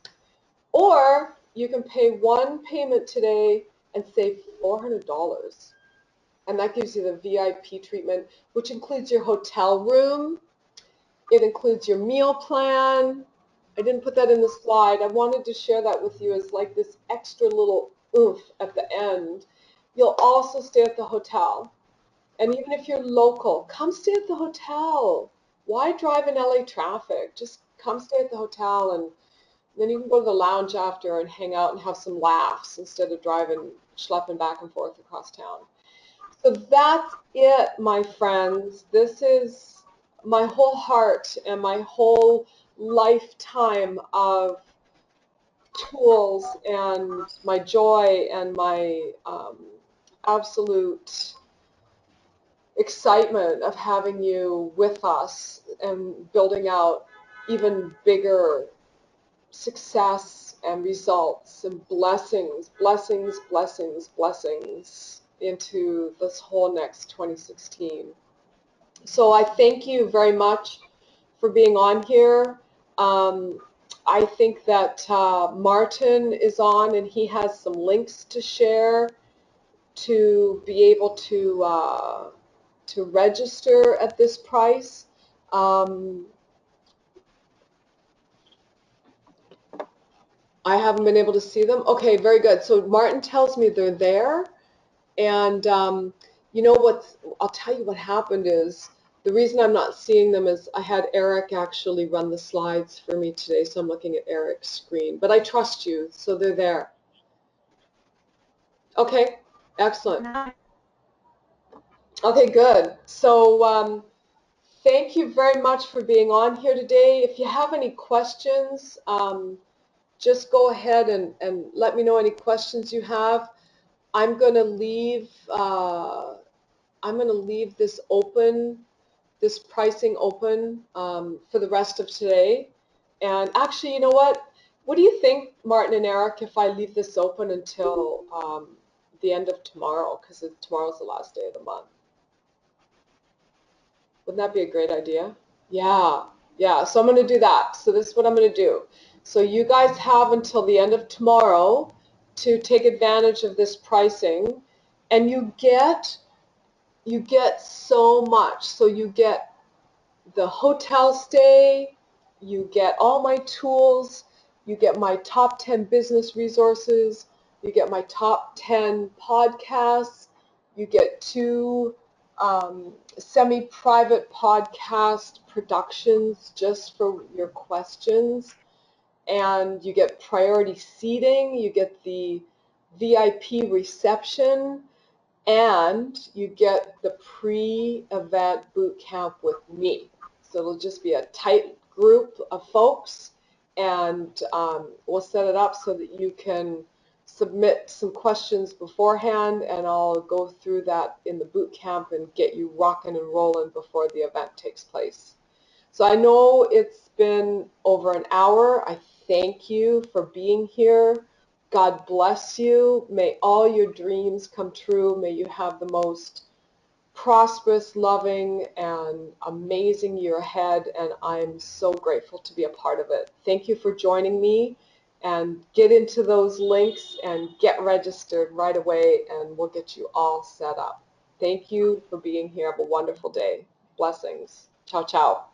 S1: Or you can pay 1 payment today and save $400. And that gives you the VIP treatment, which includes your hotel room. It includes your meal plan. I didn't put that in the slide. I wanted to share that with you as like this extra little oomph at the end. You'll also stay at the hotel. And even if you're local, come stay at the hotel. Why drive in LA traffic? Just come stay at the hotel, and then you can go to the lounge after and hang out and have some laughs instead of schlepping back and forth across town. So that's it, my friends. This is my whole heart and my whole lifetime of tools and my joy and my absolute excitement of having you with us and building out even bigger success and results and blessings, blessings, blessings, blessings into this whole next 2016. So I thank you very much for being on here. I think that Martin is on and he has some links to share to be able to register at this price. I haven't been able to see them. Okay, very good. So Martin tells me they're there. And you know what, I'll tell you what happened is, the reason I'm not seeing them is I had Eric actually run the slides for me today, so I'm looking at Eric's screen. But I trust you, so they're there. Okay, excellent. Okay, good. So thank you very much for being on here today. If you have any questions, just go ahead and let me know any questions you have. I'm going to leave this open, this pricing open for the rest of today. And actually, you know what? What do you think, Martin and Eric, if I leave this open until the end of tomorrow? Because tomorrow's the last day of the month. Wouldn't that be a great idea? Yeah, yeah. So I'm going to do that. So this is what I'm going to do. So you guys have until the end of tomorrow to take advantage of this pricing, and you get so much. So you get the hotel stay, you get all my tools, you get my top 10 business resources, you get my top 10 podcasts, you get 2 semi-private podcast productions just for your questions, and you get priority seating, you get the VIP reception, and you get the pre-event boot camp with me. So it'll just be a tight group of folks, and we'll set it up so that you can submit some questions beforehand, and I'll go through that in the boot camp and get you rocking and rolling before the event takes place. So I know it's been over an hour. I thank you for being here. God bless you. May all your dreams come true. May you have the most prosperous, loving, and amazing year ahead. And I'm so grateful to be a part of it. Thank you for joining me. And get into those links and get registered right away, and we'll get you all set up. Thank you for being here. Have a wonderful day. Blessings. Ciao, ciao.